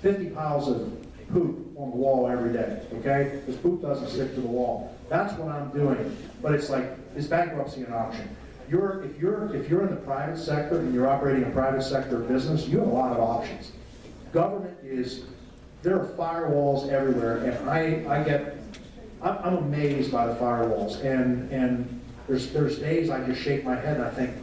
50 piles of poop on the wall every day, okay? Because poop doesn't stick to the wall. That's what I'm doing. But it's like, is bankruptcy an option? If you're in the private sector and you're operating a private sector business, you have a lot of options. Government there are firewalls everywhere, and I'm amazed by the firewalls. And there's days I just shake my head and I think,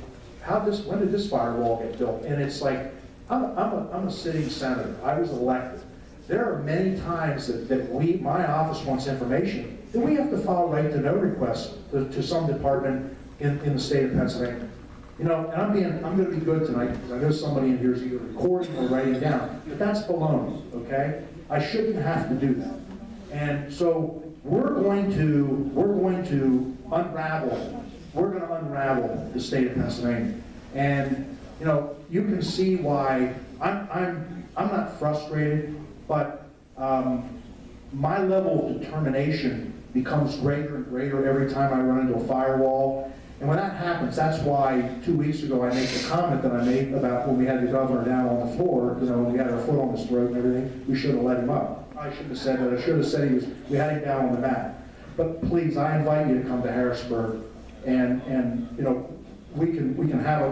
when did this firewall get built? And it's like, I'm a sitting senator. I was elected. There are many times that my office wants information that we have to file right to know requests to some department in the state of Pennsylvania. You know, and I'm going to be good tonight because I know somebody in here is either recording or writing down, but that's baloney, okay? I shouldn't have to do that. And so we're going to unravel the state of Pennsylvania. And you know, you can see why I'm not frustrated, but my level of determination becomes greater and greater every time I run into a firewall. And when that happens, that's why 2 weeks ago I made the comment that I made about when we had the governor down on the floor, you know, when we had our foot on his throat and everything, we should have let him up. I shouldn't have said that. I should have said we had him down on the mat. But please, I invite you to come to Harrisburg, and you know, we can have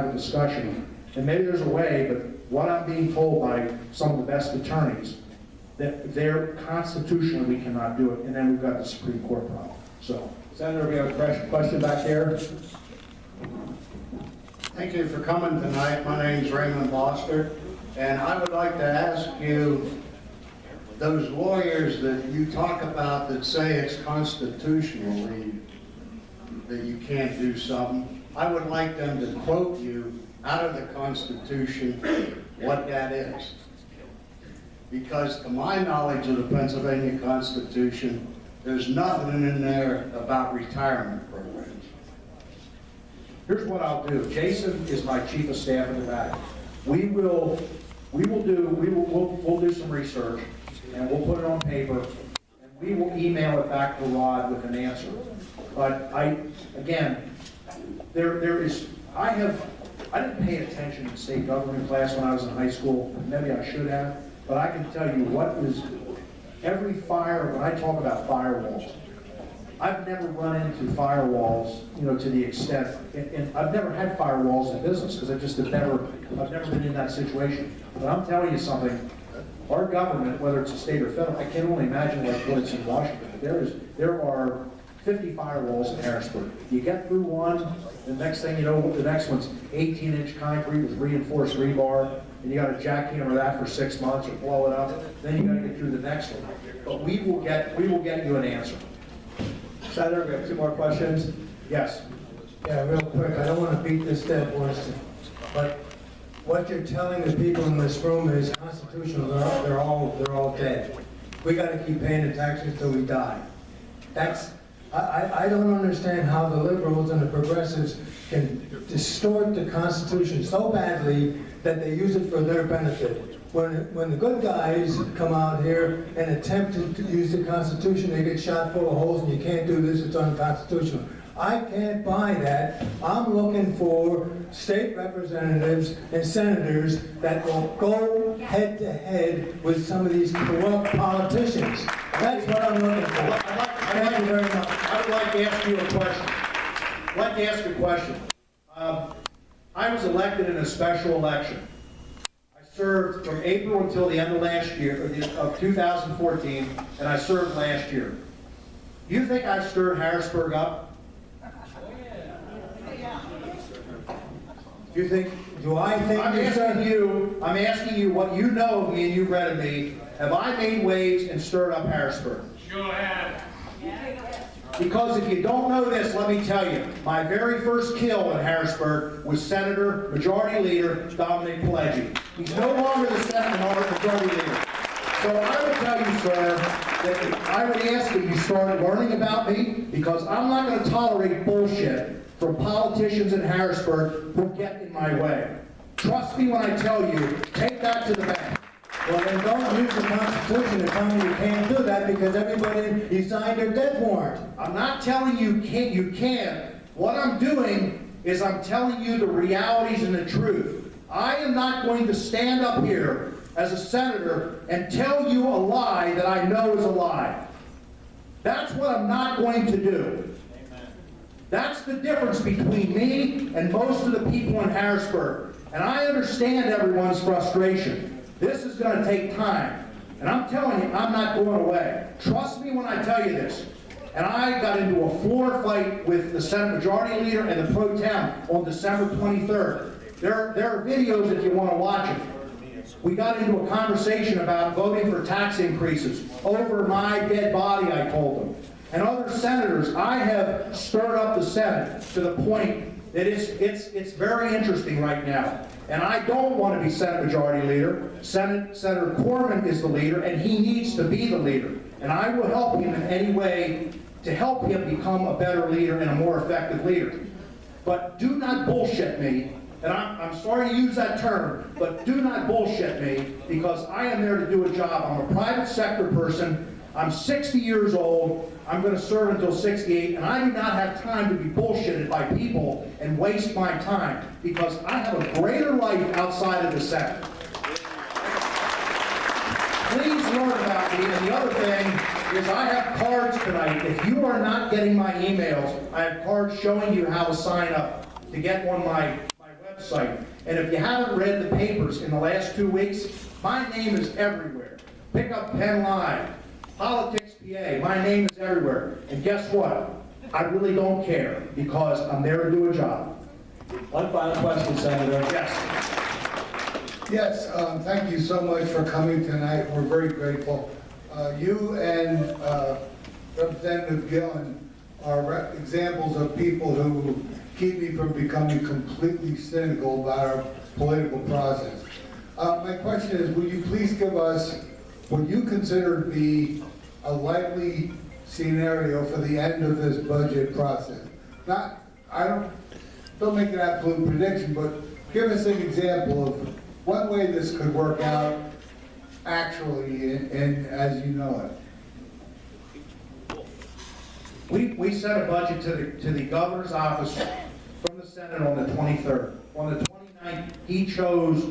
a discussion. And maybe there's a way, but what I'm being told by some of the best attorneys, that they're constitutionally we cannot do it, and then we've got the Supreme Court problem. So, Senator, we have a question back there. Thank you for coming tonight. My name's Raymond Foster, and I would like to ask you, those lawyers that you talk about that say it's constitutionally that you can't do something, I would like them to quote you out of the Constitution what that is. Because to my knowledge of the Pennsylvania Constitution, there's nothing in there about retirement programs. here's what I'll do. Jason is my chief of staff in the back. We'll do some research, and we'll put it on paper, and we will email it back to Rod with an answer. But I didn't pay attention to state government class when I was in high school. Maybe I should have, but I can tell you when I talk about firewalls, I've never run into firewalls, you know, to the extent, and I've never had firewalls in business because I've never been in that situation. But I'm telling you something, our government, whether it's a state or federal, I can only imagine what it's in Washington. There are 50 firewalls in Harrisburg. You get through one, the next thing you know, the next one's 18-inch concrete with reinforced rebar, and you got to jackhammer that for 6 months or blow it up. Then you got to get through the next one. But we will get you an answer. Senator, we have 2 more questions. Yes. Yeah, real quick, I don't want to beat this dead horse, but what you're telling the people in this room is constitutional. They're all dead. We got to keep paying the taxes till we die. I don't understand how the liberals and the progressives can distort the Constitution so badly that they use it for their benefit. When the good guys come out here and attempt to use the Constitution, they get shot full of holes and you can't do this, it's unconstitutional. I can't buy that. I'm looking for state representatives and senators that will go head to head with some of these corrupt politicians. That's what I'm looking for. Thank you very much. I would like to ask you a question. I'd like to ask a question. I was elected in a special election. I served from April until the end of last year, of 2014, and I served last year. You think I stirred Harrisburg up? I'm asking you what you know of me and you've read of me. Have I made waves and stirred up Harrisburg? Sure have. Because if you don't know this, let me tell you, my very first kill in Harrisburg was Senator Majority Leader Dominic Pileggi. He's no longer the Senate Majority Leader. So I would tell you, sir, that I would ask that you start learning about me, because I'm not going to tolerate bullshit from politicians in Harrisburg who get in my way. Trust me when I tell you, take that to the bank. Well, then don't use the Constitution to tell me you can't do that, because everybody, you signed their death warrant. I'm not telling you you can't. What I'm doing is I'm telling you the realities and the truth. I am not going to stand up here as a senator and tell you a lie that I know is a lie. That's what I'm not going to do. That's the difference between me and most of the people in Harrisburg. And I understand everyone's frustration. This is going to take time. And I'm telling you, I'm not going away. Trust me when I tell you this. And I got into a floor fight with the Senate Majority Leader and the Pro Tem on December 23rd. There are videos if you want to watch it. We got into a conversation about voting for tax increases over my dead body, I told them. And other senators, I have stirred up the Senate to the point that it's very interesting right now. And I don't want to be Senate Majority Leader. Senator Corman is the leader, and he needs to be the leader. And I will help him in any way to help him become a better leader and a more effective leader. But do not bullshit me. And I'm sorry to use that term, but do not bullshit me, because I am there to do a job. I'm a private sector person. I'm 60 years old. I'm going to serve until 68, and I do not have time to be bullshitted by people and waste my time, because I have a greater life outside of the Senate. Please learn about me. And the other thing is, I have cards tonight. If you are not getting my emails, I have cards showing you how to sign up to get on my website. And if you haven't read the papers in the last 2 weeks, my name is everywhere. Pick up Penn Live, Politics PA, my name is everywhere. And guess what? I really don't care, because I'm there to do a job. One final question, Senator. Yes. Yes, thank you so much for coming tonight. We're very grateful. You and Representative Gillen are examples of people who keep me from becoming completely cynical about our political process. My question is, would you please give us what you consider to be a likely scenario for the end of this budget process? Don't make an absolute prediction, but give us an example of one way this could work out actually, and as you know it. We sent a budget to the governor's office from the Senate on the 23rd. On the 29th, he chose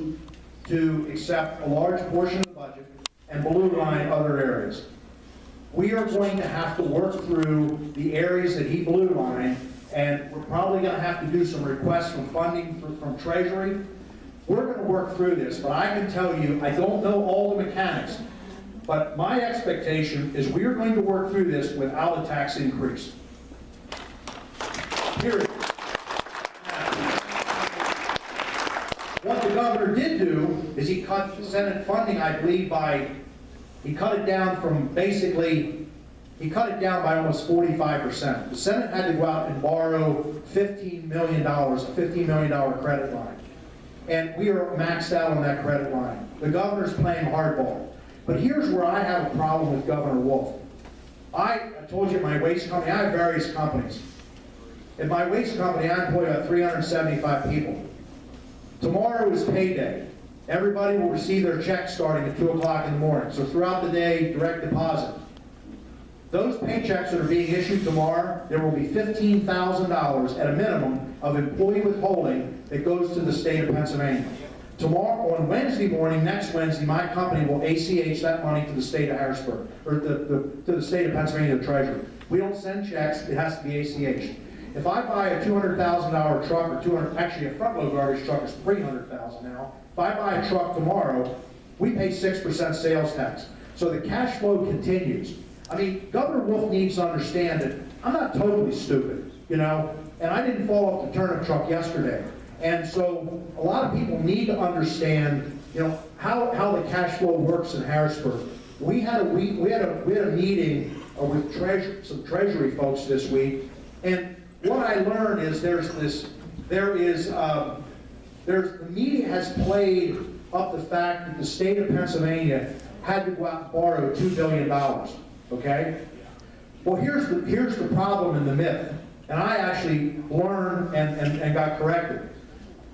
to accept a large portion of the budget and blue line other areas. We are going to have to work through the areas that he blue lined, and we're probably going to have to do some requests for funding from Treasury. We're going to work through this, but I can tell you, I don't know all the mechanics, but my expectation is we are going to work through this without a tax increase. Period. What the governor did do is he cut Senate funding, I believe, he cut it down from basically, he cut it down by almost 45%. The Senate had to go out and borrow $15 million, a $15 million credit line. And we are maxed out on that credit line. The governor's playing hardball. But here's where I have a problem with Governor Wolf. I told you at my waste company, I have various companies. At my waste company, I employ about 375 people. Tomorrow is payday. Everybody will receive their checks starting at 2 o'clock in the morning. So throughout the day, direct deposit. Those paychecks that are being issued tomorrow, there will be $15,000 at a minimum of employee withholding that goes to the state of Pennsylvania. Tomorrow, on Wednesday morning, next Wednesday, my company will ACH that money to the state of Harrisburg, or to the state of Pennsylvania, the Treasury. We don't send checks, it has to be ACH. If I buy a $200,000 truck, or actually a front-load garbage truck is $300,000 now. If I buy a truck tomorrow, we pay 6% sales tax. So the cash flow continues. I mean, Governor Wolf needs to understand that I'm not totally stupid, you know, and I didn't fall off the turnip truck yesterday. And so a lot of people need to understand, you know, how the cash flow works in Harrisburg. We had a meeting with some Treasury folks this week, and what I learned is the media has played up the fact that the state of Pennsylvania had to go out and borrow $2 billion. Okay? Well, here's the problem and the myth, and I actually learned and got corrected.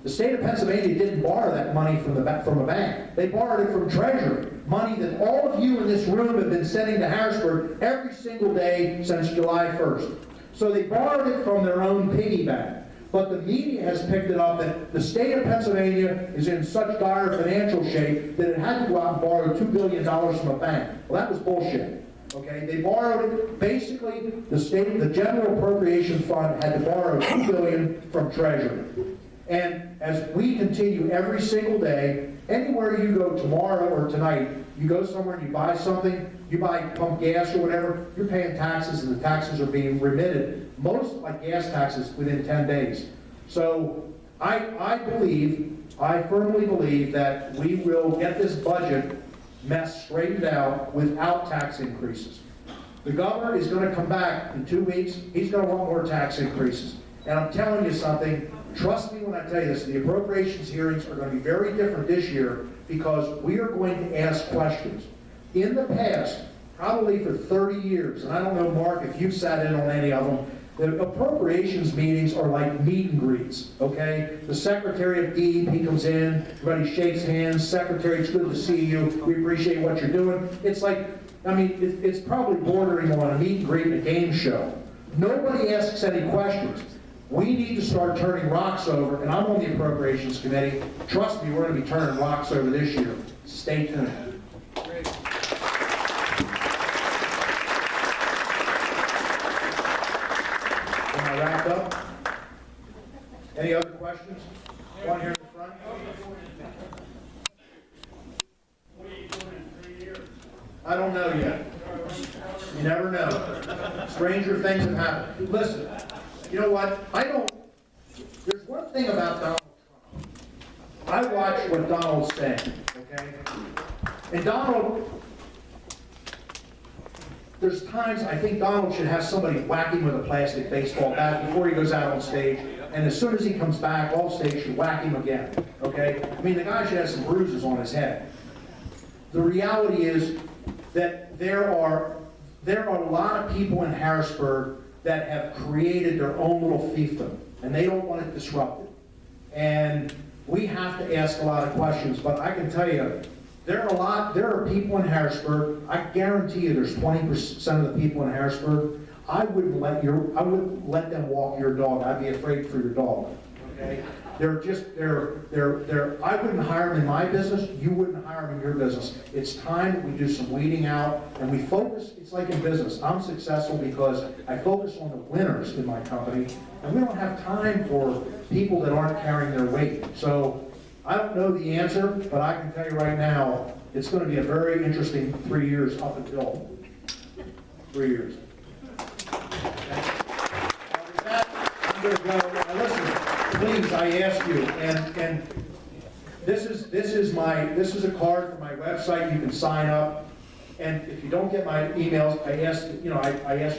The state of Pennsylvania didn't borrow that money from a bank. They borrowed it from Treasury, money that all of you in this room have been sending to Harrisburg every single day since July 1st. So they borrowed it from their own piggy bank. But the media has picked it up that the state of Pennsylvania is in such dire financial shape that it had to go out and borrow $2 billion from a bank. Well, that was bullshit. Okay, they borrowed it, basically, the general appropriation fund had to borrow $2 billion from Treasury. And as we continue every single day, anywhere you go tomorrow or tonight, you go somewhere and you buy something, you buy pump gas or whatever, you're paying taxes and the taxes are being remitted, most like gas taxes, within 10 days. So I firmly believe that we will get this budget mess straightened out without tax increases. The governor is going to come back in 2 weeks, he's going to want more tax increases. And I'm telling you something, trust me when I tell you this, the appropriations hearings are going to be very different this year because we are going to ask questions. In the past, probably for 30 years, and I don't know, Mark, if you've sat in on any of them, the appropriations meetings are like meet and greets, okay? The Secretary of DEP comes in, everybody shakes hands, Secretary, it's good to see you, we appreciate what you're doing. It's like, I mean, it's probably bordering on a meet and greet and a game show. Nobody asks any questions. We need to start turning rocks over, and I'm on the Appropriations Committee. Trust me, we're going to be turning rocks over this year. Stay tuned. Wrapped up? Any other questions? One here in the front. What are you doing in 3 years? I don't know yet. You never know. Stranger things have happened. Listen, you know what? There's one thing about Donald Trump. I watch what Donald's saying, okay? And Donald, there's times I think Donald should have somebody whack him with a plastic baseball bat before he goes out on stage, and as soon as he comes back off stage, should whack him again, okay? I mean, the guy should have some bruises on his head. The reality is that there are a lot of people in Harrisburg that have created their own little fiefdom, and they don't want it disrupted. And we have to ask a lot of questions, but I can tell you, there are people in Harrisburg, I guarantee you there's 20% of the people in Harrisburg, I wouldn't let them walk your dog. I'd be afraid for your dog, okay? I wouldn't hire them in my business, you wouldn't hire them in your business. It's time that we do some weeding out and we focus. It's like in business. I'm successful because I focus on the winners in my company, and we don't have time for people that aren't carrying their weight. So I don't know the answer, but I can tell you right now, it's going to be a very interesting 3 years up until 3 years. With that, I'm going to go. Now listen, please, I ask you, and this is a card for my website. You can sign up, and if you don't get my emails, I ask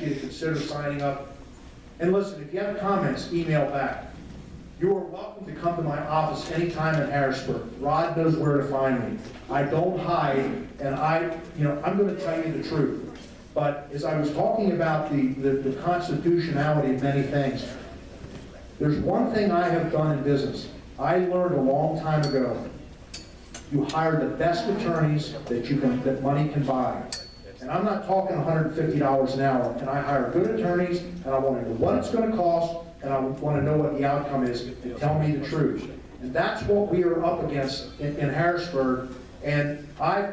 you to consider signing up. And listen, if you have comments, email back. You are welcome to come to my office anytime in Harrisburg. Rod knows where to find me. I don't hide, and I'm going to tell you the truth. But as I was talking about the constitutionality of many things, there's one thing I have done in business. I learned a long time ago. You hire the best attorneys that money can buy. And I'm not talking $150 an hour. And I hire good attorneys, and I want to know what it's going to cost, and I want to know what the outcome is, and tell me the truth. And that's what we are up against in Harrisburg. And I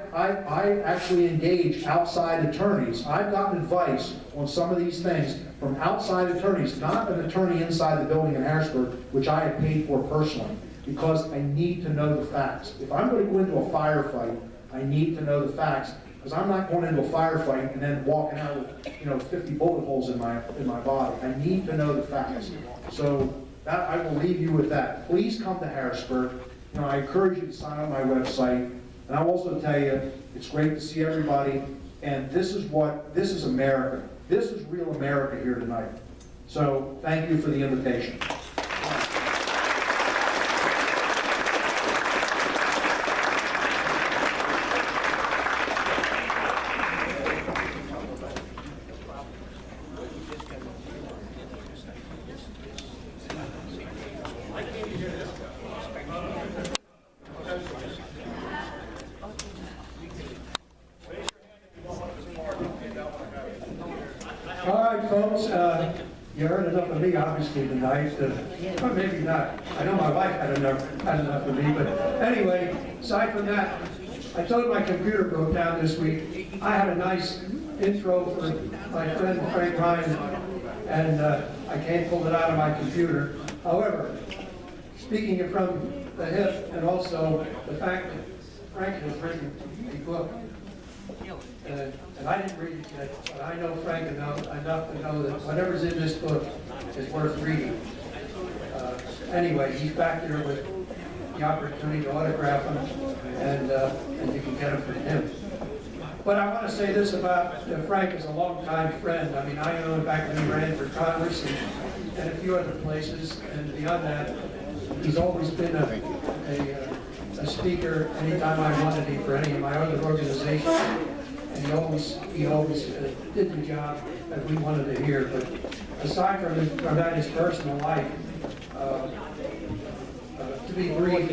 actually engage outside attorneys. I've gotten advice on some of these things from outside attorneys, not an attorney inside the building in Harrisburg, which I have paid for personally, because I need to know the facts. If I'm going to go into a firefight, I need to know the facts, because I'm not going into a firefight and then walking out with 50 bullet holes in my body. I need to know the facts. So I will leave you with that. Please come to Harrisburg. I encourage you to sign up my website. And I'll also tell you, it's great to see everybody, and this is America. This is real America here tonight. So thank you for the invitation. All right, folks, You heard enough of me, obviously, tonight, or maybe not. I know my wife had enough of me, but anyway, aside from that, I told my computer broke down this week. I had a nice intro for my friend Frank Ryan, and I can't pull it out of my computer. However, speaking it from the hip, and also the fact that Frank has written a book, and I didn't read it yet, but I know Frank enough to know that whatever's in this book is worth reading. Anyway, he's back there with the opportunity to autograph them, and you can get them from him. But I want to say this about Frank is a longtime friend. I mean, I know him back when he ran for Congress and a few other places, and beyond that, he's always been a speaker anytime I wanted him for any of my other organizations. And he always did the job that we wanted to hear. But aside from that, his personal life, to be brief,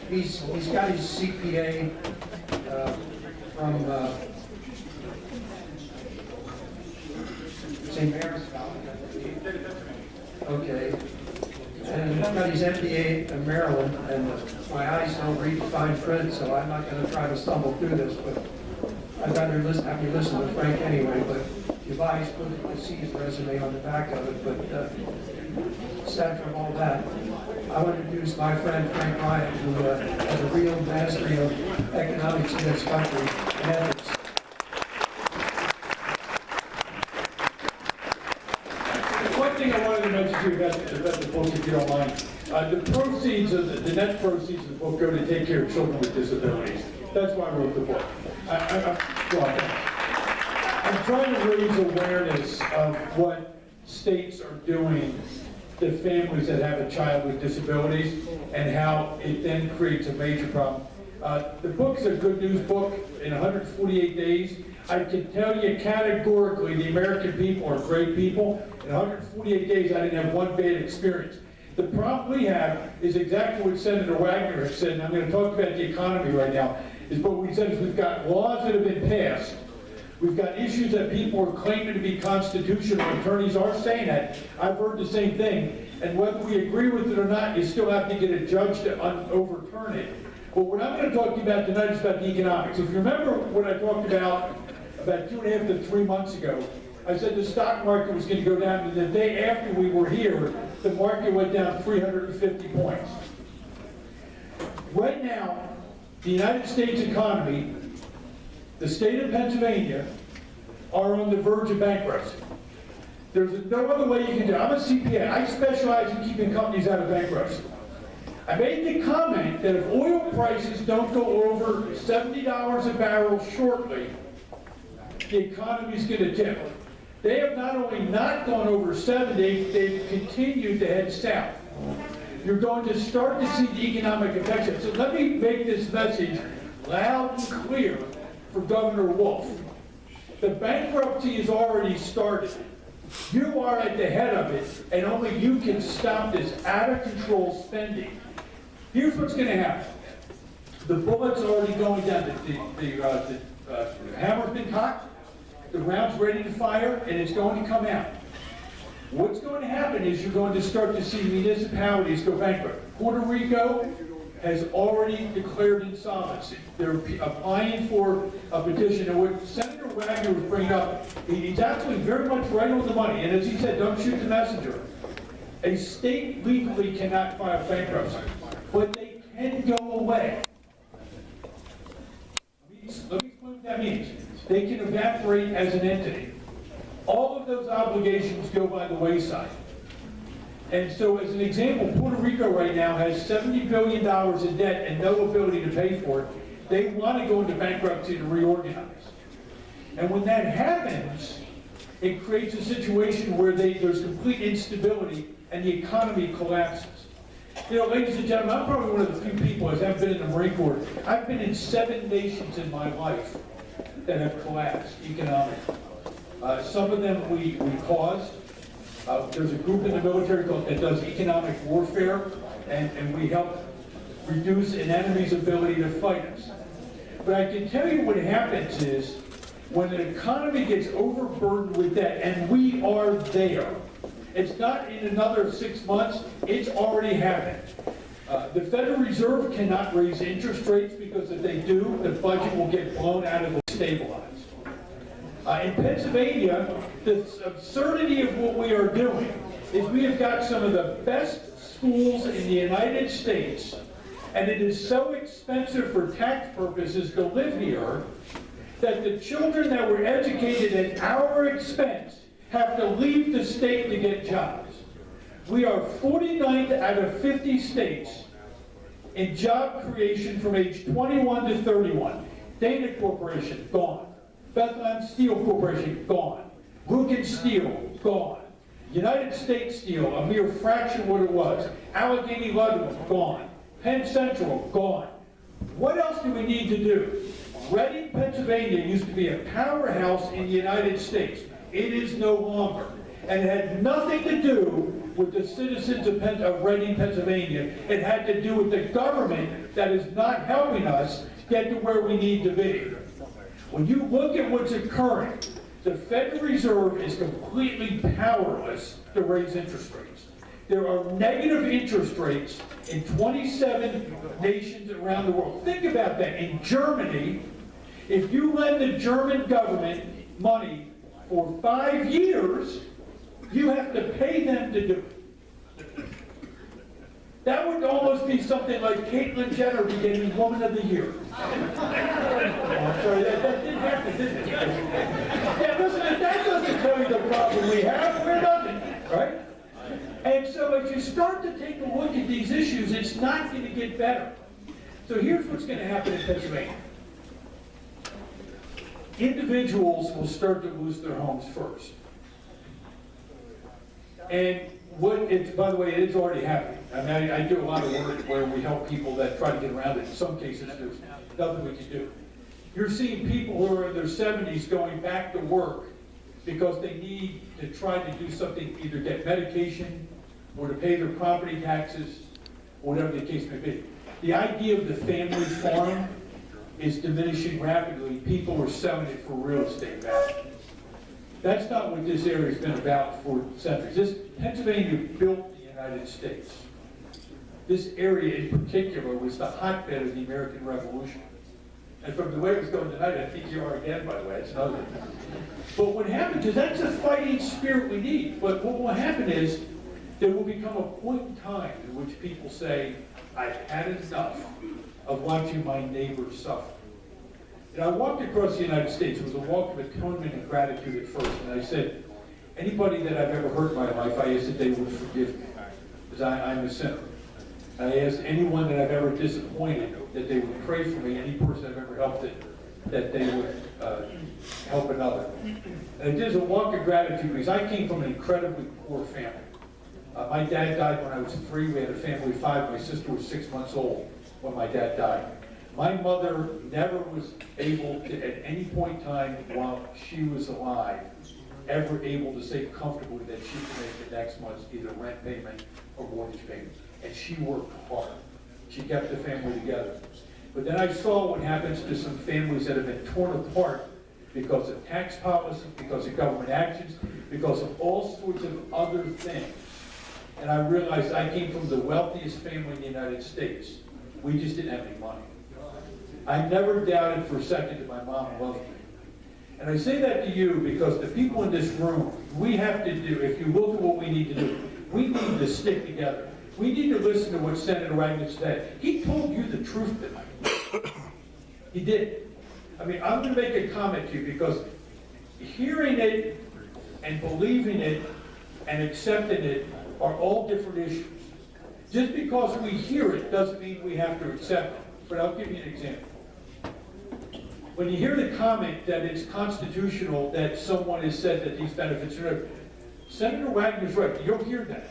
he's got his CPA from St. Mary's College. Okay. And he's got his MBA in Maryland, and my eyes don't read fine print, so I'm not going to try to stumble through this, but I'd rather have you listen to Frank anyway, but if I could see his resume on the back of it, but aside from all that, I want to introduce my friend Frank Ryan, who has a real mastery of economics in this country and ethics. One thing I wanted to mention to you about the book, if you don't mind, the proceeds of the net proceeds of the book go to take care of children with disabilities. That's why I wrote the book. I'm trying to raise awareness of what states are doing to families that have a child with disabilities and how it then creates a major problem. The book's a good news book. In 148 days, I can tell you categorically the American people are great people. In 148 days, I didn't have one bad experience. The problem we have is exactly what Senator Wagner has said, and I'm going to talk about the economy right now, is what we said is we've got laws that have been passed. We've got issues that people are claiming to be constitutional. Attorneys are saying that. I've heard the same thing. And whether we agree with it or not, you still have to get a judge to overturn it. But what I'm going to talk to you about tonight is about the economics. If you remember what I talked about 2.5 to 3 months ago, I said the stock market was going to go down, and the day after we were here, the market went down 350 points. Right now, the United States economy, the state of Pennsylvania, are on the verge of bankruptcy. There's no other way you can do it. I'm a CPA. I specialize in keeping companies out of bankruptcy. I made the comment that if oil prices don't go over $70 a barrel shortly, the economy's going to tip. They have not only not gone over 70, they've continued to head south. You're going to start to see the economic effects of it. So let me make this message loud and clear for Governor Wolf. The bankruptcy has already started. You are at the head of it, and only you can stop this out-of-control spending. Here's what's going to happen. The bullet's already going down. The hammer's been cocked. The round's ready to fire, and it's going to come out. What's going to happen is you're going to start to see municipalities go bankrupt. Puerto Rico has already declared insolvency. They're applying for a petition. And what Senator Wagner was bringing up, he's actually very much right on the money. And as he said, don't shoot the messenger. A state legally cannot file bankruptcy, but they can go away. Let me explain what that means. They can evaporate as an entity. All of those obligations go by the wayside. And so as an example, Puerto Rico right now has $70 billion in debt and no ability to pay for it. They want to go into bankruptcy to reorganize. And when that happens, it creates a situation where there's complete instability and the economy collapses. You know, ladies and gentlemen, I'm probably one of the few people that haven't been in the Marine Corps. I've been in 7 nations in my life that have collapsed economically. Some of them we caused. There's a group in the military that does economic warfare, and we help reduce an enemy's ability to fight us. But I can tell you what happens is, when an economy gets overburdened with debt, and we are there, It's not in another 6 months, it's already happened. The Federal Reserve cannot raise interest rates because if they do, the budget will get blown out of the stabilized. In Pennsylvania, the absurdity of what we are doing is we have got some of the best schools in the United States, and it is so expensive for tax purposes to live here that the children that were educated at our expense have to leave the state to get jobs. We are 49th out of 50 states in job creation from age 21 to 31. Dana Corporation, gone. Bethlehem Steel Corporation, gone. Rugen Steel, gone. United States Steel, a mere fraction of what it was. Allegheny Ludlam, gone. Penn Central, gone. What else do we need to do? Reading, Pennsylvania used to be a powerhouse in the United States. It is no longer. And it had nothing to do with the citizens of Reading, Pennsylvania. It had to do with the government that is not helping us get to where we need to be. When you look at what's occurring, the Federal Reserve is completely powerless to raise interest rates. There are negative interest rates in 27 nations around the world. Think about that. In Germany, if you lend the German government money for 5 years, you have to pay them to do it. That would almost be something like Caitlyn Jenner beginning Woman of the Year. Oh, I'm sorry, that didn't happen, did it? Yeah, listen, that doesn't tell you the problem we have. We're nothing, right? And so as you start to take a look at these issues, it's not going to get better. So here's what's going to happen in Pennsylvania. Individuals will start to lose their homes first. And by the way, it is already happening. I mean, I do a lot of work where we help people that try to get around it. In some cases, there's nothing we can do. You're seeing people who are in their 70s going back to work because they need to try to do something, either get medication or to pay their property taxes, or whatever the case may be. The idea of the family farm is diminishing rapidly. People are selling it for real estate value. That's not what this area has been about for centuries. Pennsylvania built the United States. This area in particular was the hotbed of the American Revolution. And from the way it was going tonight, I think you are again, by the way, it's another thing. But what happened, because that's a fighting spirit we need, but what will happen is there will become a point in time in which people say, I've had enough of watching my neighbors suffer. And I walked across the United States. It was a walk of atonement and gratitude at first. And I said, anybody that I've ever hurt in my life, I asked that they would forgive me, because I'm a sinner. And I asked anyone that I've ever disappointed that they would pray for me, any person I've ever helped, that they would help another. And I did as a walk of gratitude because I came from an incredibly poor family. My dad died when I was 3. We had a family of 5. My sister was 6 months old when my dad died. My mother never was able to, at any point in time while she was alive, ever able to say comfortably that she could make the next month's either rent payment or mortgage payment. And she worked hard. She kept the family together. But then I saw what happens to some families that have been torn apart because of tax policy, because of government actions, because of all sorts of other things. And I realized I came from the wealthiest family in the United States. We just didn't have any money. I never doubted for a second that my mom loved me. And I say that to you because the people in this room, we have to do, if you look at what we need to do, we need to stick together. We need to listen to what Senator Wagner said. He told you the truth tonight. He did. I mean, I'm going to make a comment to you because hearing it and believing it and accepting it are all different issues. Just because we hear it doesn't mean we have to accept it. But I'll give you an example. When you hear the comment that it's constitutional that someone has said that these benefits are, Senator Wagner's right. You'll hear that.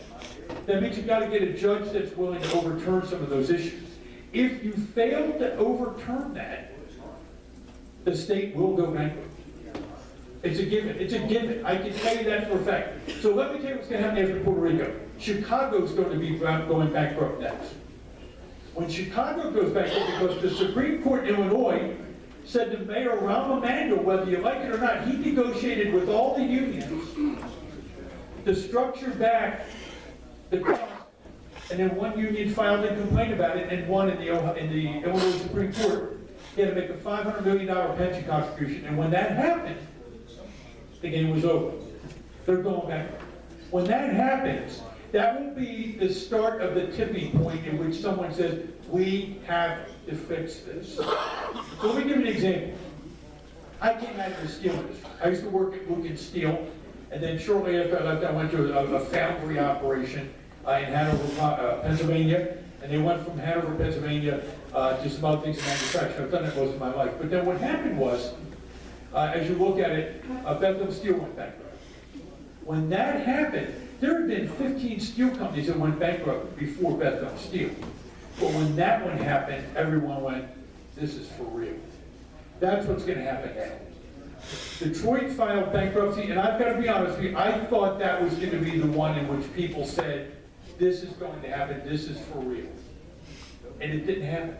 That means you've got to get a judge that's willing to overturn some of those issues. If you fail to overturn that, the state will go bankrupt. It's a given. It's a given. I can tell you that for a fact. So let me tell you what's going to happen after Puerto Rico. Chicago's going to be going bankrupt next. When Chicago goes bankrupt, because the Supreme Court in Illinois said to Mayor Rahm Emanuel, whether you like it or not, he negotiated with all the unions to structure back the cost, and then one union filed a complaint about it, and won in the Illinois Supreme Court. He had to make a $500 million pension contribution, and when that happened, the game was over. They're going bankrupt. When that happens, that will be the start of the tipping point in which someone says, we have to fix this. So let me give you an example. I came out of the steel industry. I used to work at Luke and Steel, and then shortly after I left, I went to a foundry operation in Hanover, Pennsylvania, and they went from Hanover, Pennsylvania to some other things in manufacturing. I've done that most of my life. But then what happened was, as you look at it, Bethlehem Steel went bankrupt. When that happened, there had been 15 steel companies that went bankrupt before Bethlehem Steel. But when that one happened, everyone went, this is for real. That's what's going to happen now. Detroit filed bankruptcy, and I've got to be honest with you, I thought that was going to be the one in which people said, this is going to happen, this is for real. And it didn't happen.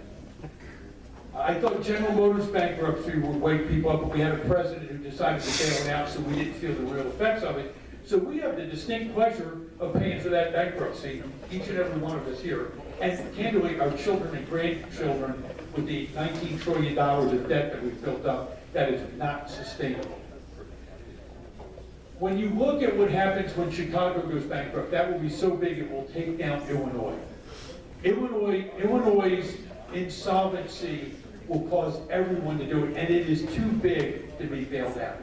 I thought General Motors bankruptcy would wake people up, but we had a president who decided to bail it out, so we didn't feel the real effects of it. So we have the distinct pleasure of paying for that bankruptcy, each and every one of us here. And candidly, our children and grandchildren, with the $19 trillion of debt that we've built up, that is not sustainable. When you look at what happens when Chicago goes bankrupt, that will be so big it will take down Illinois. Illinois' insolvency will cause everyone to do it, and it is too big to be bailed out.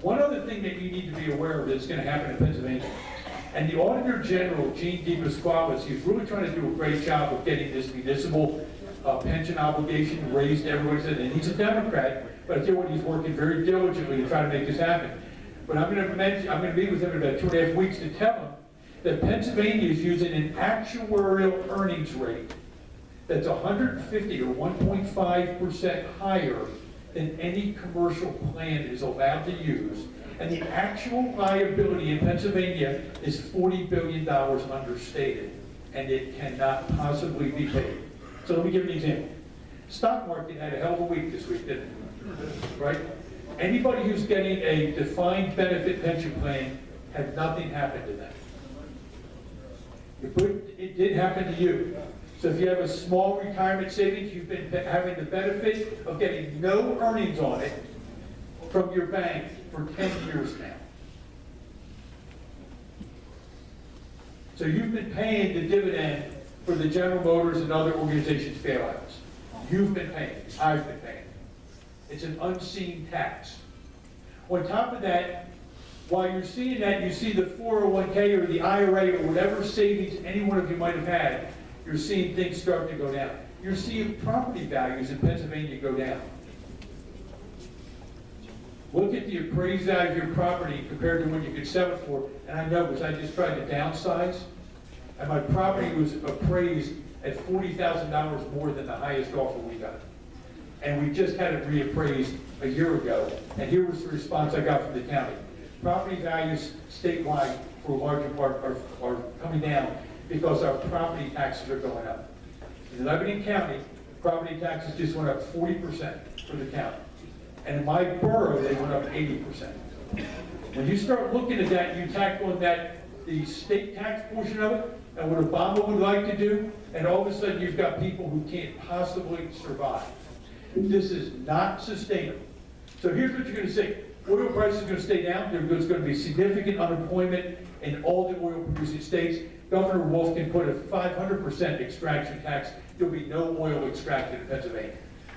One other thing that you need to be aware of that's going to happen in Pennsylvania, and the Auditor General, Gene DePasquale, he's really trying to do a great job of getting this municipal pension obligation raised to everybody's head, and he's a Democrat, but I tell you what, he's working very diligently to try to make this happen. But I'm going to meet with him in about 2.5 weeks to tell him that Pennsylvania is using an actuarial earnings rate that's 150 or 1.5% higher than any commercial plan is allowed to use. And the actual liability in Pennsylvania is $40 billion understated, and it cannot possibly be paid. So let me give you an example. Stock market had a hell of a week this week, didn't it? Right? Anybody who's getting a defined benefit pension plan had nothing happen to them. It did happen to you. So if you have a small retirement savings, you've been having the benefit of getting no earnings on it from your bank for 10 years now. So you've been paying the dividend for the General Motors and other organizations' bailouts. You've been paying. I've been paying. It's an unseen tax. On top of that, while you're seeing that, you see the 401k or the IRA or whatever savings any one of you might have had, you're seeing things start to go down. You're seeing property values in Pennsylvania go down. Look at the appraised value of your property compared to what you could sell it for, and I know because I just tried to downsize, and my property was appraised at $40,000 more than the highest offer we got. And we just had it reappraised a year ago, and here was the response I got from the county. Property values statewide, for a larger part, are coming down because our property taxes are going up. In Lebanon County, property taxes just went up 40% for the county. And in my borough, they went up 80%. When you start looking at that, you tack on that, the state tax portion of it, and what Obama would like to do, and all of a sudden you've got people who can't possibly survive. This is not sustainable. So here's what you're going to see. Oil prices are going to stay down. There's going to be significant unemployment in all the oil-producing states. Governor Wolf can put a 500% extraction tax. There'll be no oil extracted in Pennsylvania.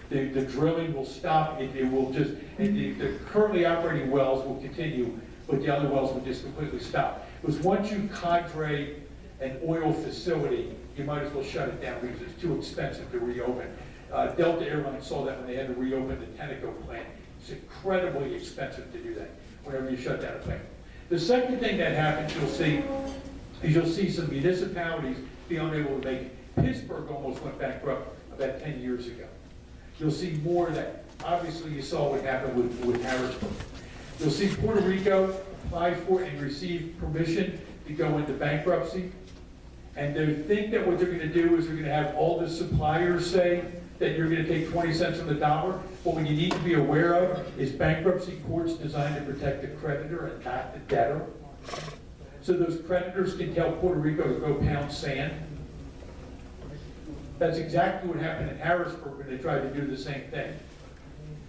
The drilling will stop. It will just, the currently operating wells will continue, but the other wells will just completely stop. Because once you cadre an oil facility, you might as well shut it down because it's too expensive to reopen. Delta Airlines saw that when they had to reopen the Tenneco plant. It's incredibly expensive to do that whenever you shut down a plant. The second thing that happens you'll see some municipalities be unable to make it. Pittsburgh almost went bankrupt about 10 years ago. You'll see more of that. Obviously, you saw what happened with Harrisburg. You'll see Puerto Rico apply for and receive permission to go into bankruptcy. And they think that what they're going to do is they're going to have all the suppliers say that you're going to take 20 cents on the dollar. But what you need to be aware of is bankruptcy court's designed to protect the creditor and not the debtor. so those creditors can tell Puerto Rico to go pound sand. That's exactly what happened in Harrisburg when they tried to do the same thing.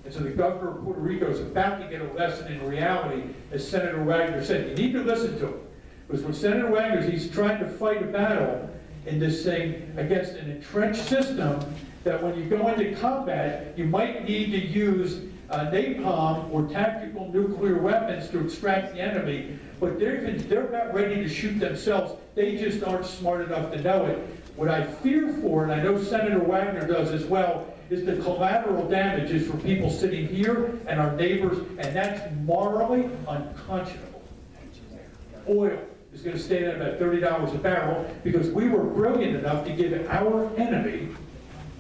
And so the governor of Puerto Rico is about to get a lesson in reality, as Senator Wagner said. You need to listen to him. Because what Senator Wagner is, he's trying to fight a battle in this thing against an entrenched system that when you go into combat, you might need to use napalm or tactical nuclear weapons to extract the enemy, but they're about ready to shoot themselves. They just aren't smart enough to know it. What I fear for, and I know Senator Wagner does as well, is the collateral damages for people sitting here and our neighbors, and that's morally unconscionable. Oil is going to stay at about $30 a barrel because we were brilliant enough to give our enemy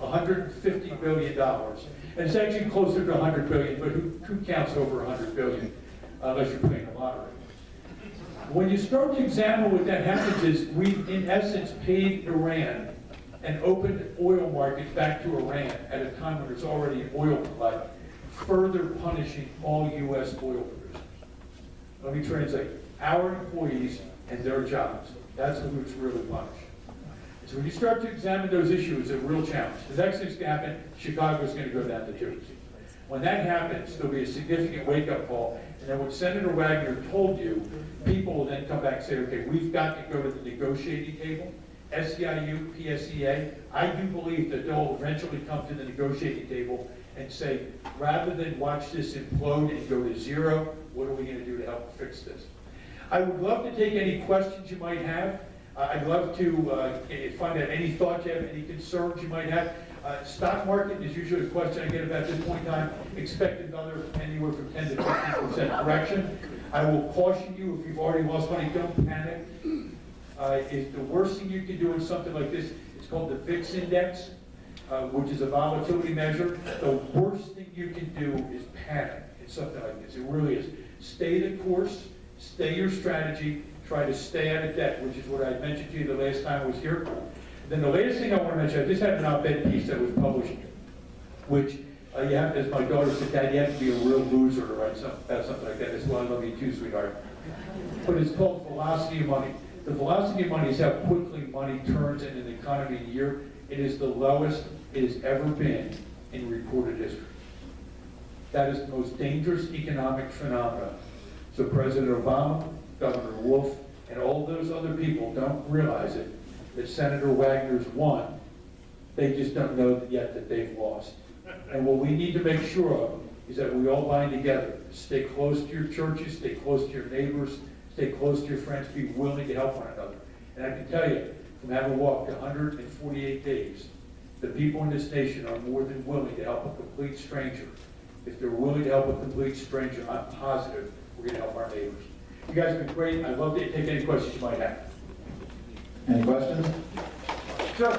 $150 billion. And it's actually closer to $100 billion, but who counts over $100 billion unless you're playing the lottery? When you start to examine what that happens is we, in essence, paid Iran and opened oil markets back to Iran at a time when there's already an oil glut, further punishing all U.S. oil producers. Let me translate. Our employees and their jobs. That's who's really punished. So when you start to examine those issues, it's a real challenge. The next thing's going to happen, Chicago's going to go down to Jersey. When that happens, there'll be a significant wake-up call. And then what Senator Wagner told you, people will then come back and say, okay, we've got to go to the negotiating table. SEIU, PSEA, I do believe that they'll eventually come to the negotiating table and say, rather than watch this implode and go to zero, what are we going to do to help fix this? I would love to take any questions you might have. I'd love to find out any thoughts you have, any concerns you might have. Stock market is usually a question I get about this point in time. Expect another anywhere from 10 to 15% correction. I will caution you, if you've already lost money, don't panic. If the worst thing you can do in something like this, it's called the VIX index, which is a volatility measure. The worst thing you can do is panic in something like this. It really is. Stay the course, stay your strategy, try to stay out of debt, which is what I mentioned to you the last time I was here. Then the latest thing I want to mention, I just had an op-ed piece that was published, which you have, as my daughter said, Dad, you have to be a real loser to write about something like that. That's why I love you too, sweetheart. But it's called Velocity of Money. The velocity of money is how quickly money turns in an economy in a year. It is the lowest it has ever been in recorded history. That is the most dangerous economic phenomenon. So President Obama, Governor Wolf, and all those other people don't realize it, that Senator Wagner's won. They just don't know yet that they've lost. And what we need to make sure of is that we all bind together. Stay close to your churches, stay close to your neighbors, stay close to your friends, be willing to help one another. And I can tell you, from having walked 148 days, the people in this nation are more than willing to help a complete stranger. If they're willing to help a complete stranger, I'm positive we're going to help our neighbors. You guys have been great. I'd love to take any questions you might have. Any questions? Sure.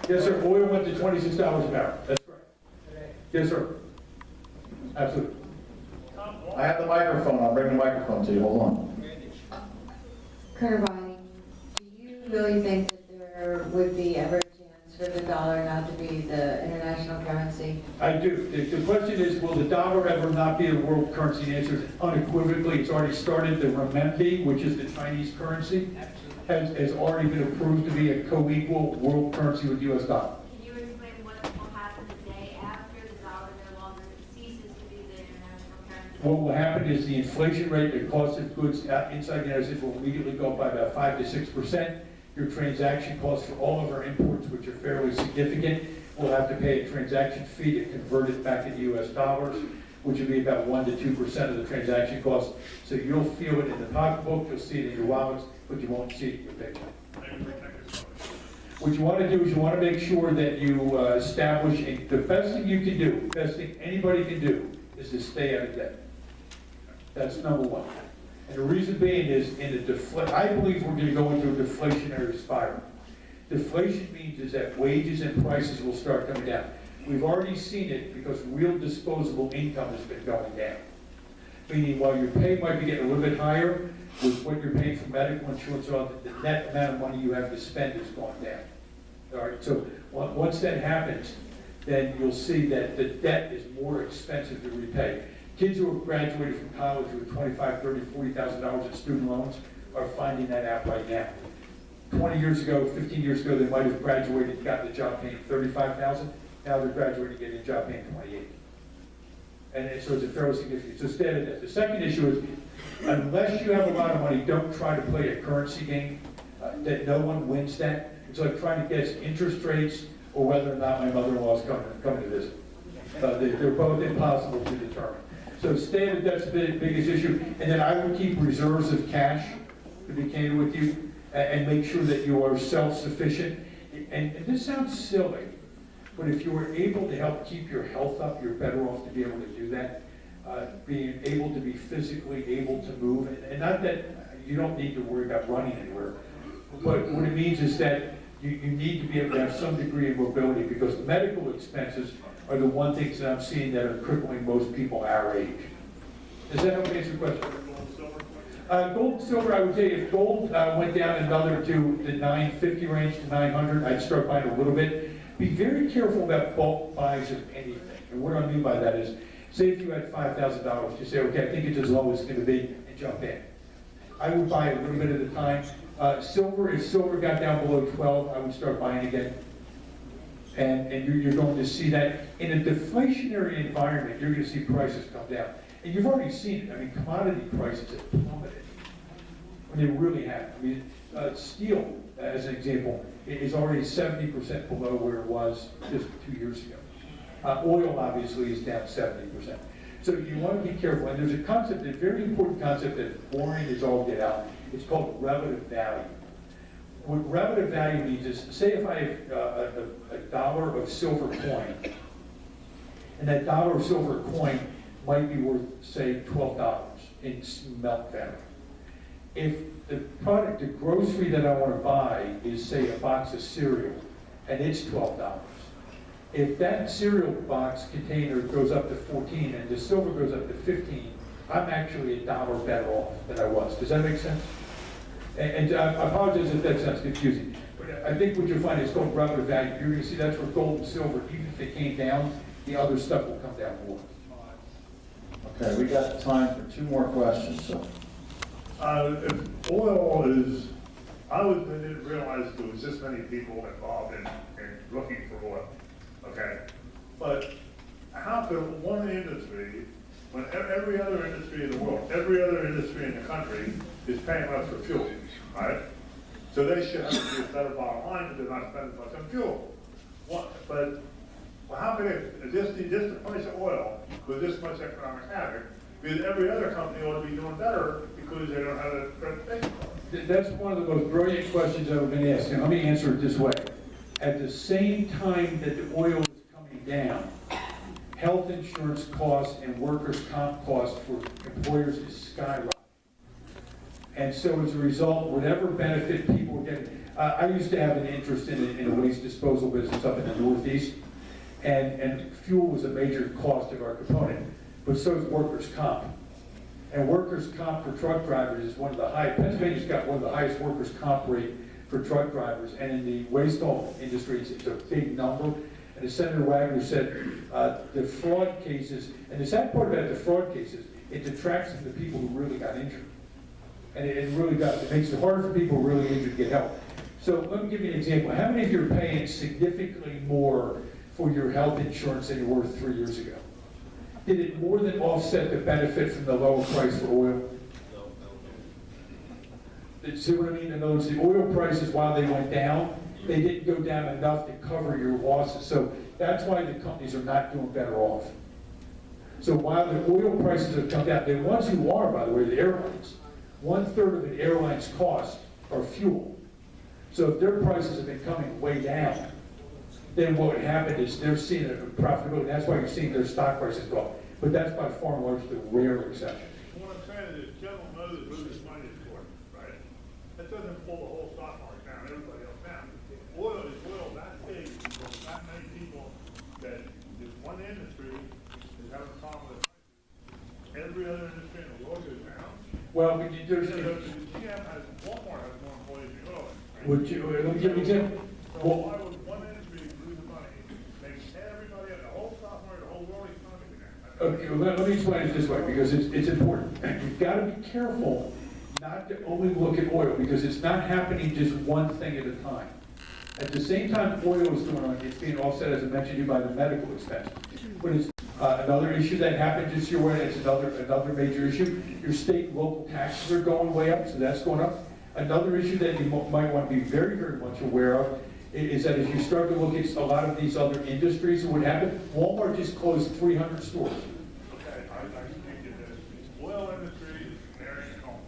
Yes, sir. Oil went to $26 a barrel. That's correct. Yes, sir. Absolutely. I have the microphone. I'll bring the microphone to you. Hold on. Carvine, do you really think that there would be ever a chance for the dollar not to be the international currency? I do. The question is, will the dollar ever not be a world currency? The answer is unequivocally. It's already started. The renminbi, which is the Chinese currency, has already been approved to be a co-equal world currency with the U.S. dollar. Can you explain what will happen the day after the dollar no longer ceases to be the international currency? What will happen is the inflation rate, the cost of goods inside the United States will immediately go up by about 5 to 6%. Your transaction costs for all of our imports, which are fairly significant, will have to pay a transaction fee to convert it back into U.S. dollars, which will be about 1 to 2% of the transaction cost. So you'll feel it in the pocketbook, you'll see it in your wallets, but you won't see it in your paycheck. What you want to do is you want to make sure that you establish the best thing you can do, the best thing anybody can do, is to stay out of debt. That's number one. And the reason being is, I believe we're going to go into a deflationary spiral. Deflation means is that wages and prices will start coming down. We've already seen it because real disposable income has been going down. Meaning while your pay might be getting a little bit higher, with what you're paying for medical insurance, or the net amount of money you have to spend is going down. All right, so once that happens, then you'll see that the debt is more expensive to repay. Kids who have graduated from college with $25,000, $30,000, $40,000 in student loans are finding that out right now. 20 years ago, 15 years ago, they might have graduated, gotten a job paying $35,000. Now they're graduating, getting a job paying $28,000. And so it's a fairly significant. So stay at that. The second issue is, unless you have a lot of money, don't try to play a currency game. That no one wins that. It's like trying to guess interest rates or whether or not my mother-in-law is coming to visit. They're both impossible to determine. So stay at that's the biggest issue. And then I would keep reserves of cash, to be candid with you, and make sure that you are self-sufficient. And this sounds silly, but if you were able to help keep your health up, you're better off to be able to do that. Being able to be physically able to move, and not that you don't need to worry about running anywhere, but what it means is that you need to be able to have some degree of mobility, because medical expenses are the one things that I'm seeing that are crippling most people our age. Does that help answer your question? Gold and silver, I would say if gold went down another to the 950 range to 900, I'd start buying a little bit. Be very careful about bulk buys of anything. And what I mean by that is, say if you had $5,000, you say, okay, I think it's as low as it's going to be, and jump in. I would buy a little bit at a time. Silver, if silver got down below 12, I would start buying again. And you're going to see that in a deflationary environment, you're going to see prices come down. And you've already seen it. I mean, commodity prices have plummeted. I mean, they really have. I mean, steel, as an example, is already 70% below where it was just 2 years ago. Oil, obviously, is down 70%. So you want to be careful. And there's a concept, a very important concept that's boring as all get out. It's called relative value. What relative value means is, say if I have a dollar of silver coin, and that dollar of silver coin might be worth, say, $12 in melt value. If the product, the grocery that I want to buy is, say, a box of cereal, and it's $12. If that cereal box container goes up to 14 and the silver goes up to 15, I'm actually $1 better off than I was. Does that make sense? And I apologize if that sounds confusing, but I think what you'll find is called relative value. You're going to see that's where gold and silver, even if they came down, the other stuff will come down more. Okay, we got time for 2 more questions, so. If oil is, I didn't realize there was this many people involved in looking for oil, okay? But how could one industry, when every other industry in the world, every other industry in the country is paying us for fuel, right? So they should have to be a better bottom line because they're not spending much on fuel. But how could it, just the price of oil with this much economic havoc, because every other company ought to be doing better because they don't have a reputation for it. That's one of the most brilliant questions I've been asked, and let me answer it this way. At the same time that the oil is coming down, health insurance costs and workers' comp costs for employers is skyrocketing. And so as a result, whatever benefit people are getting, I used to have an interest in a waste disposal business up in the Northeast, and fuel was a major cost of our component, but so is workers' comp. And workers' comp for truck drivers is one of the highest, Pennsylvania's got one of the highest workers' comp rate for truck drivers, and in the waste haul industry, it's a big number. And as Senator Wagner said, the fraud cases, and the sad part about the fraud cases, it detracts from the people who really got injured. And it really does. It makes it harder for people who are really injured to get help. So let me give you an example. How many of you are paying significantly more for your health insurance than you were 3 years ago? Did it more than offset the benefit from the lower price for oil? See what I mean? In other words, the oil prices, while they went down, they didn't go down enough to cover your losses. So that's why the companies are not doing better off. So while the oil prices have come down, the ones who are, by the way, the airlines, 1/3 of an airline's cost are fuel. So if their prices have been coming way down, then what would happen is they're seeing a profitability. That's why you're seeing their stock prices go up. But that's by far and large the rare exception. What I'm saying is, General Motors loses money is for it, right? That doesn't pull the whole stock market down, everybody else down. Oil is oil that big, for that many people, that this one industry is having a problem with prices. Every other industry in the world goes down. Well, but there's GM has, Walmart has more employees than oil. let me give you an example. So why would one industry lose money, make everybody, the whole stock market, the whole world economy down? Okay, well, let me explain it this way, because it's important. You've got to be careful not to only look at oil, because it's not happening just one thing at a time. At the same time oil is going on, it's being offset, as I mentioned to you, by the medical expense. But it's another issue that happened just your way, it's another major issue. Your state and local taxes are going way up, so that's going up. Another issue that you might want to be very, very much aware of is that if you start to look at a lot of these other industries, and what happened, Walmart just closed 300 stores. Okay, I think that the oil industry is American home.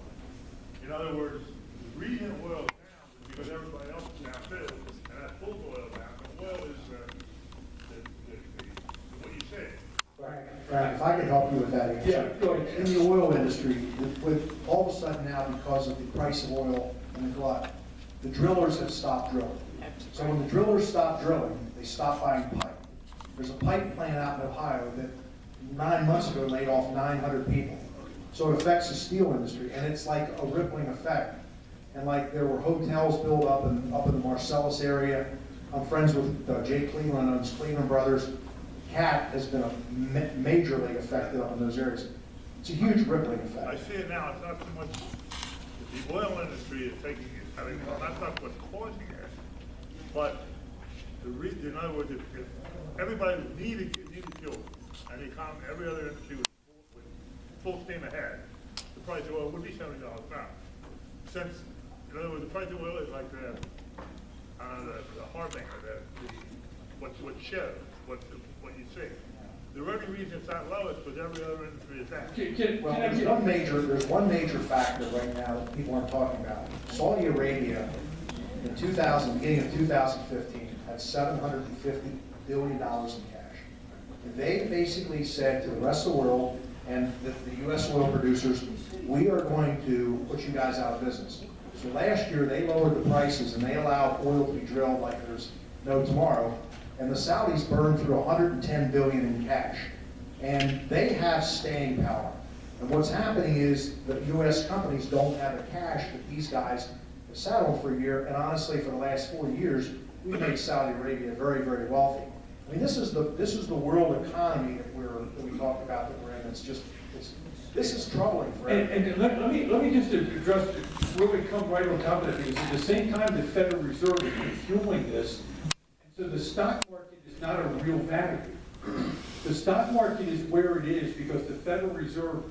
In other words, the reason oil is down is because everybody else is down too, and that pulls oil down. But oil is what you say. Brad, if I could help you with that answer. Yeah, go ahead. In the oil industry, with all of a sudden now, because of the price of oil and the glut, the drillers have stopped drilling. So when the drillers stop drilling, they stop buying pipe. There's a pipe plant out in Ohio that 9 months ago laid off 900 people. So it affects the steel industry, and it's like a rippling effect. And like there were hotels built up in the Marcellus area. I'm friends with Jay Cleveland, owns Cleveland Brothers. CAT has been majorly affected up in those areas. It's a huge rippling effect. I see it now, it's not so much, the oil industry is taking it, I mean, that's not what's causing it, but in other words, if everybody needed fuel, and the economy, every other industry was full steam ahead, the price of oil would be $70 a pound. Since, in other words, the price of oil is like the harbinger, what shows, what you see. The only reason it's that low is because every other industry is down. Well, there's one major factor right now that people aren't talking about. Saudi Arabia, in beginning of 2015, had $750 billion in cash. And they basically said to the rest of the world and the U.S. oil producers, we are going to put you guys out of business. So last year, they lowered the prices and they allowed oil to be drilled like there's no tomorrow. And the Saudis burned through $110 billion in cash. And they have staying power. And what's happening is that U.S. companies don't have the cash that these guys have sat on for a year. And honestly, for the last 4 years, we've made Saudi Arabia very, very wealthy. I mean, this is the world economy that we talked about that we're in. This is troubling for everyone. And let me just address, really come right on top of that, because at the same time, the Federal Reserve is refueling this. So the stock market is not a real value. The stock market is where it is because the Federal Reserve,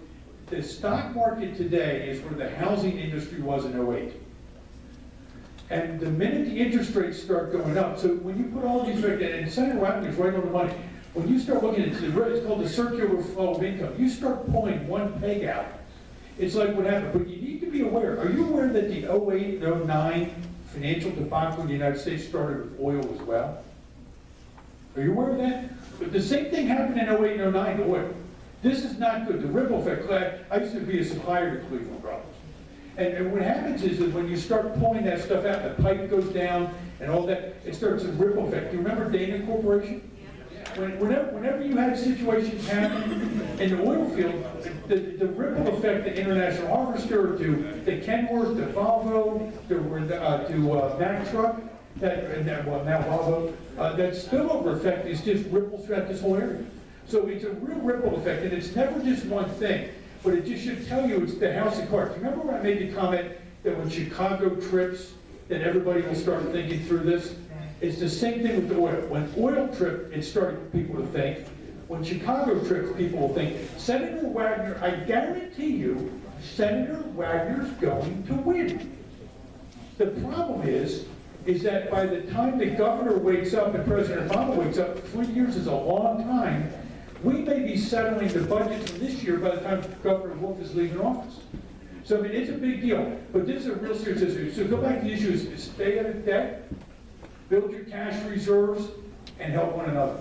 the stock market today is where the housing industry was in 2008. And the minute the interest rates start going up, so when you put all these, and Senator Wagner is right on the money, when you start looking at it, it's called the circular flow of income. You start pulling one peg out, it's like what happened. But you need to be aware. Are you aware that the 2008 and 2009 financial debacle in the United States started with oil as well? Are you aware of that? But the same thing happened in 2008 and 2009 to oil. This is not good. The ripple effect. I used to be a supplier to Cleveland Brothers. And what happens is that when you start pulling that stuff out, the pipe goes down and all that, it starts a ripple effect. Do you remember Dana Corporation? Whenever you had situations happen in the oil field, the ripple effect, the International Harvester, to the Kenworth, to Volvo, to Mack Truck, now Volvo, that spillover effect is just ripples throughout this whole area. So it's a real ripple effect, and it's never just one thing, but it just should tell you it's the house of cards. Remember when I made the comment that when Chicago trips, that everybody will start thinking through this? It's the same thing with the oil. When oil tripped, it started people to think. When Chicago trips, people will think. Senator Wagner, I guarantee you, Senator Wagner's going to win. The problem is that by the time the governor wakes up and President Obama wakes up, 3 years is a long time, we may be settling the budget for this year by the time Governor Wolf is leaving office. So, I mean, it's a big deal, but this is a real serious issue. So go back to the issue is stay out of debt, build your cash reserves, and help one another.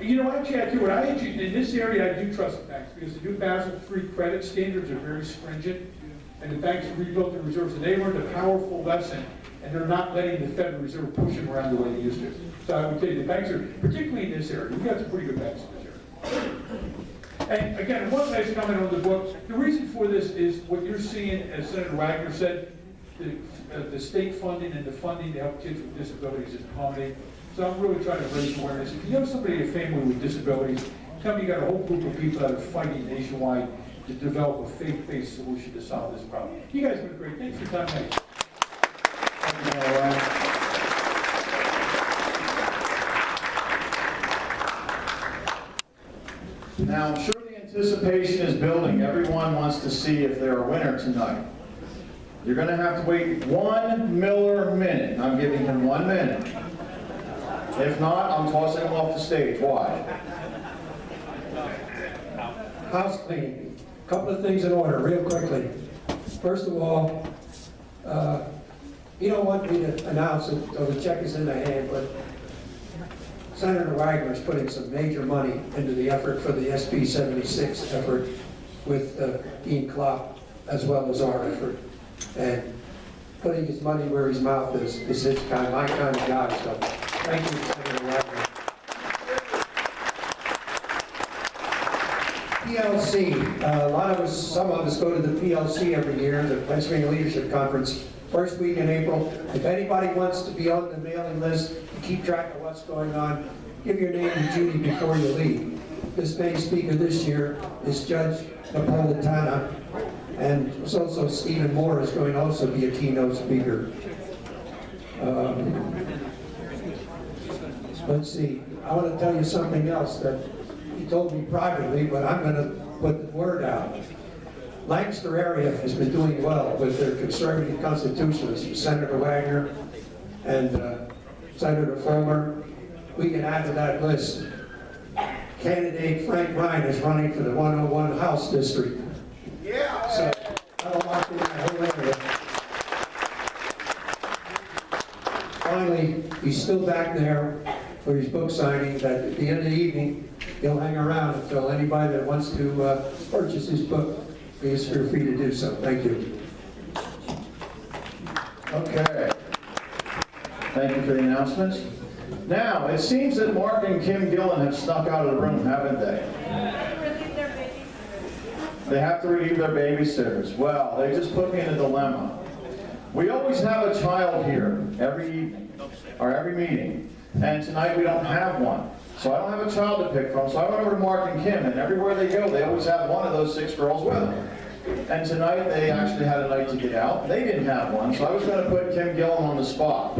You know, actually, in this area, I do trust the banks because the new Basel III credit standards are very stringent, and the banks have rebuilt their reserves, and they learned a powerful lesson, and they're not letting the Federal Reserve push them around the way they used to. So I would tell you, the banks are, particularly in this area, we've got some pretty good banks in this area. And again, one last comment on the book. The reason for this is what you're seeing, as Senator Wagner said, the state funding and the funding to help kids with disabilities is plummeting. So I'm really trying to raise awareness. If you know somebody in a family with disabilities, Tell me you got a whole group of people that are fighting nationwide to develop a faith-based solution to solve this problem. You guys have been great. Thanks for your time tonight. Now, I'm sure the anticipation is building. Everyone wants to see if they're a winner tonight. You're going to have to wait 1 Miller minute. I'm giving him 1 minute. If not, I'm tossing him off the stage. Why? House cleaning. Couple of things in order, real quickly. First of all, you don't want me to announce it until the check is in the hand, but Senator Wagner is putting some major money into the effort for the SB 76 effort with Dean Klopp, as well as our effort. And putting his money where his mouth is his kind, my kind of guy. So thank you, Senator Wagner. PLC, some of us go to the PLC every year, the Pennsylvania Leadership Conference, first week in April. If anybody wants to be on the mailing list, to keep track of what's going on, give your name to Judy before you leave. This main speaker this year is Judge Napolitano, and also Stephen Moore is going to also be a keynote speaker. Let's see, I want to tell you something else that he told me privately, but I'm going to put the word out. Lancaster area has been doing well with their conservative constitutionalists, Senator Wagner and Senator Fulmer. We can add to that list. Candidate Frank Ryan is running for the 101 House District. Yeah. So that'll lock in that whole area. Finally, he's still back there for his book signing, that at the end of the evening, he'll hang around until anybody that wants to purchase his book, please feel free to do so. Thank you. Okay. Thank you for the announcements. Now, it seems that Mark and Kim Gillen have snuck out of the room, haven't they? They have to relieve their babysitters. Well, they just put me in a dilemma. We always have a child here every evening, or every meeting, and tonight we don't have one. So I don't have a child to pick from, so I went over to Mark and Kim, and everywhere they go, they always have one of those 6 girls with them. And tonight, they actually had a night to get out. They didn't have one, so I was going to put Kim Gillen on the spot.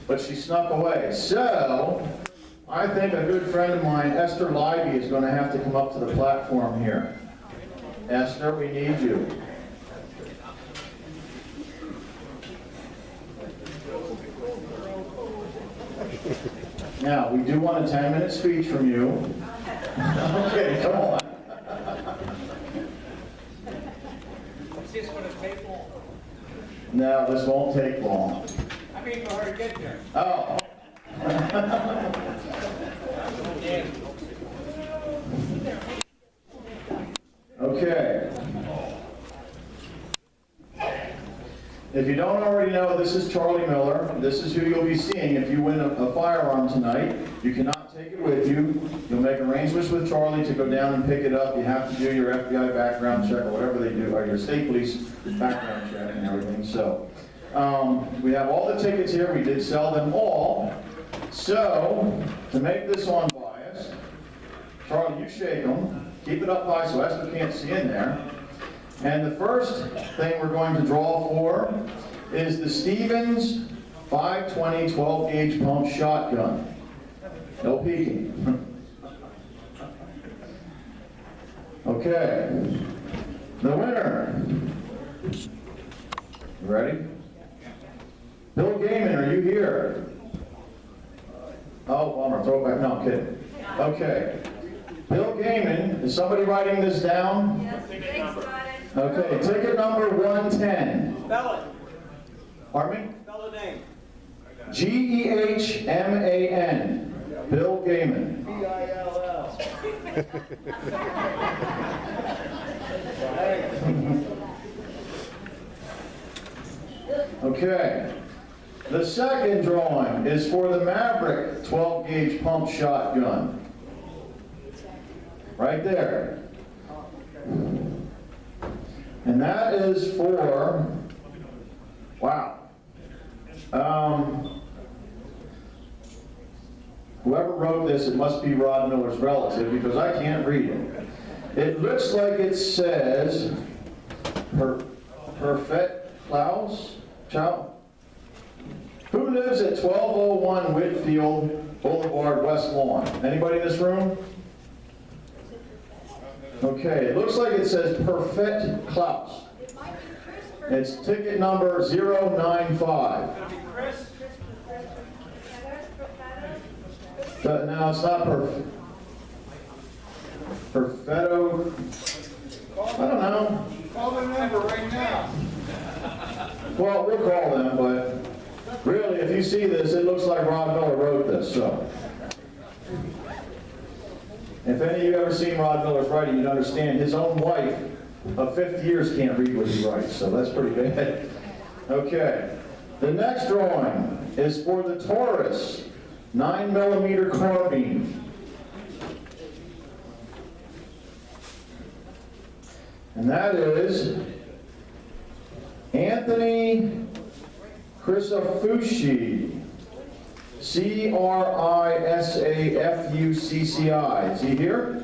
But she snuck away. So, I think a good friend of mine, Esther Libby, is going to have to come up to the platform here. Esther, we need you. Now, we do want a 10-minute speech from you. Okay, come on. Is this going to take long? No, this won't take long. I mean, for her to get there. Oh. Okay. If you don't already know, this is Charlie Miller. This is who you'll be seeing if you win a firearm tonight. You cannot take it with you. You'll make arrangements with Charlie to go down and pick it up. You have to do your FBI background check or whatever they do, or your state police background check and everything. So we have all the tickets here. We did sell them all. So to make this unbiased, Charlie, you shake them. Keep it up high so Esther can't see in there. And the first thing we're going to draw for is the Stevens 520 12-gauge pump shotgun. No peeking. Okay. The winner. You ready? Bill Gaiman, are you here? Oh, bummer. Throw it back. No, I'm kidding. Okay. Bill Gaiman, is somebody writing this down? Yes, thanks, got it. Okay, ticket number 110. Spell it. Pardon me? Spell the name. G-E-H-M-A-N. Bill Gaiman. B-I-L-L. Okay. The second drawing is for the Maverick 12-gauge pump shotgun. Right there. And that is for, wow. Whoever wrote this, it must be Rod Miller's relative, because I can't read it. It looks like it says, Perfect Klaus? Chow? Who lives at 1201 Whitfield Boulevard, West Lawn? Anybody in this room? Okay, it looks like it says Perfect Klaus. It's ticket number 095. No, it's not perfect. Perfetto. I don't know. Call the number right now. Well, we'll call them, but really, if you see this, it looks like Rod Miller wrote this, so. If any of you ever seen Rod Miller's writing, you'd understand his own wife of 50 years can't read what he writes, so that's pretty bad. Okay. The next drawing is for the Taurus 9mm carbine. And that is Anthony Crisafucci, Crisafucci. Is he here?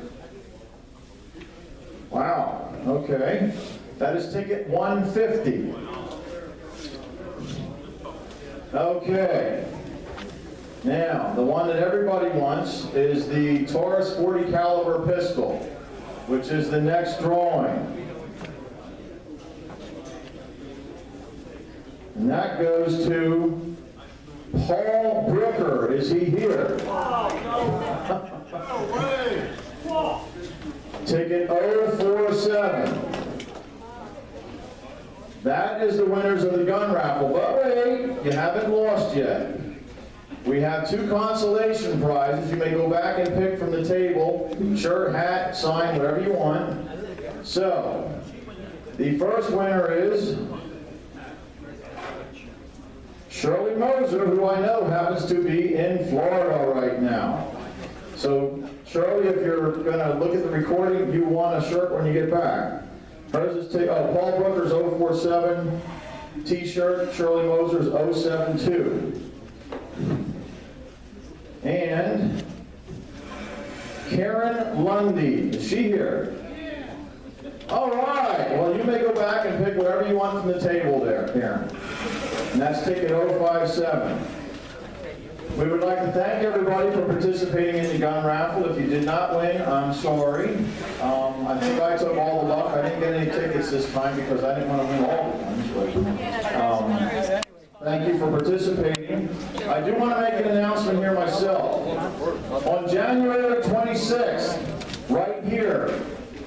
Wow, okay. That is ticket 150. Okay. Now, the one that everybody wants is the Taurus 40 caliber pistol, which is the next drawing. And that goes to Paul Brooker. Is he here? No way. Ticket 047. That is the winners of the gun raffle. But wait, you haven't lost yet. We have 2 consolation prizes. You may go back and pick from the table. Shirt, hat, sign, whatever you want. So, the first winner is Shirley Moser, who I know happens to be in Florida right now. So, Shirley, if you're going to look at the recording, you want a shirt when you get back. Hers is Paul Brooker's 047 T-shirt, Shirley Moser's 072. And Karen Lundy, is she here? All right, well, you may go back and pick whatever you want from the table there, Karen. And that's ticket 057. We would like to thank everybody for participating in the gun raffle. If you did not win, I'm sorry. I think I took all the luck. I didn't get any tickets this time because I didn't want to win all the ones. But, thank you for participating. I do want to make an announcement here myself. On January 26th, right here,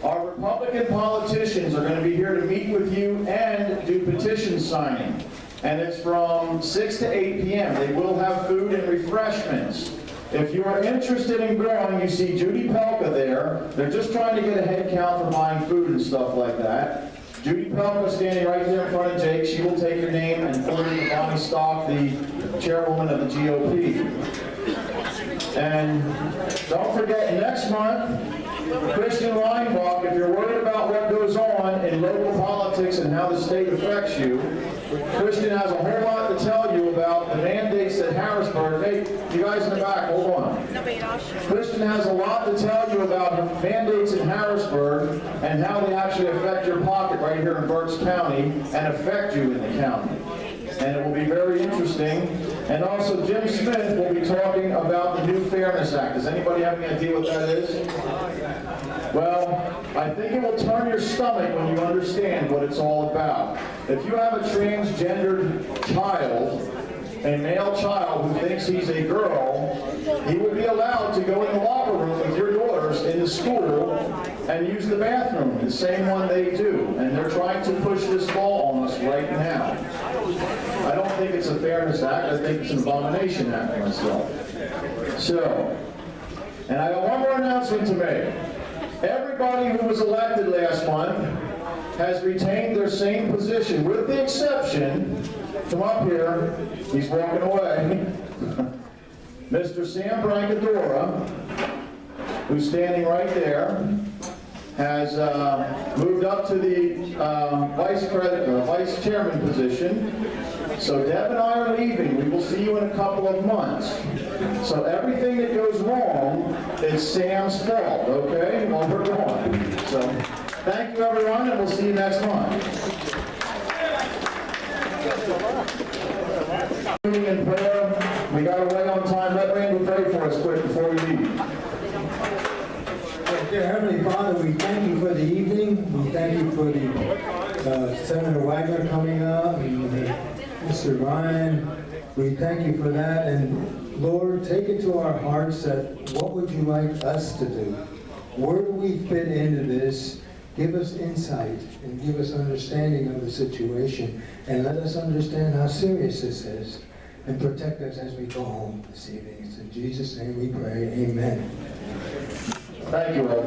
our Republican politicians are going to be here to meet with you and do petition signing. And it's from 6 to 8 p.m. They will have food and refreshments. If you are interested in going, you see Judy Pelka there. They're just trying to get a head count for buying food and stuff like that. Judy Pelka standing right there in front of Jake. She will take your name and forward it to Bonnie Stock, the chairwoman of the GOP. And don't forget, next month, Christian Leinbach, if you're worried about what goes on in local politics and how the state affects you, Christian has a whole lot to tell you about the mandates at Harrisburg. Hey, you guys in the back, hold on. Christian has a lot to tell you about the mandates in Harrisburg and how they actually affect your pocket right here in Berks County and affect you in the county. And it will be very interesting. And also Jim Smith will be talking about the new Fairness Act. Does anybody have any idea what that is? Well, I think it will turn your stomach when you understand what it's all about. If you have a transgendered child, a male child who thinks he's a girl, he would be allowed to go in the locker room with your daughters in the school and use the bathroom, the same one they do. And they're trying to push this law on us right now. I don't think it's a Fairness Act. I think it's an Abomination Act myself. So, and I got one more announcement to make. Everybody who was elected last month has retained their same position, with the exception, come up here, he's walking away, Mr. Sam Brancadora, who's standing right there, has moved up to the vice chairman position. So Deb and I are leaving. We will see you in a couple of months. So everything that goes wrong is Sam's fault, okay? While we're gone. So thank you, everyone, and we'll see you next month. In prayer, we got away on time. Let Randy pray for us quick before we leave. Dear Heavenly Father, we thank you for the evening. We thank you for the Senator Wagner coming up, and Mr. Ryan. We thank you for that. And Lord, take it to our hearts that what would you like us to do? Where do we fit into this? Give us insight and give us understanding of the situation. And let us understand how serious this is. And protect us as we go home this evening. It's in Jesus' name we pray. Amen. Thank you, Elder.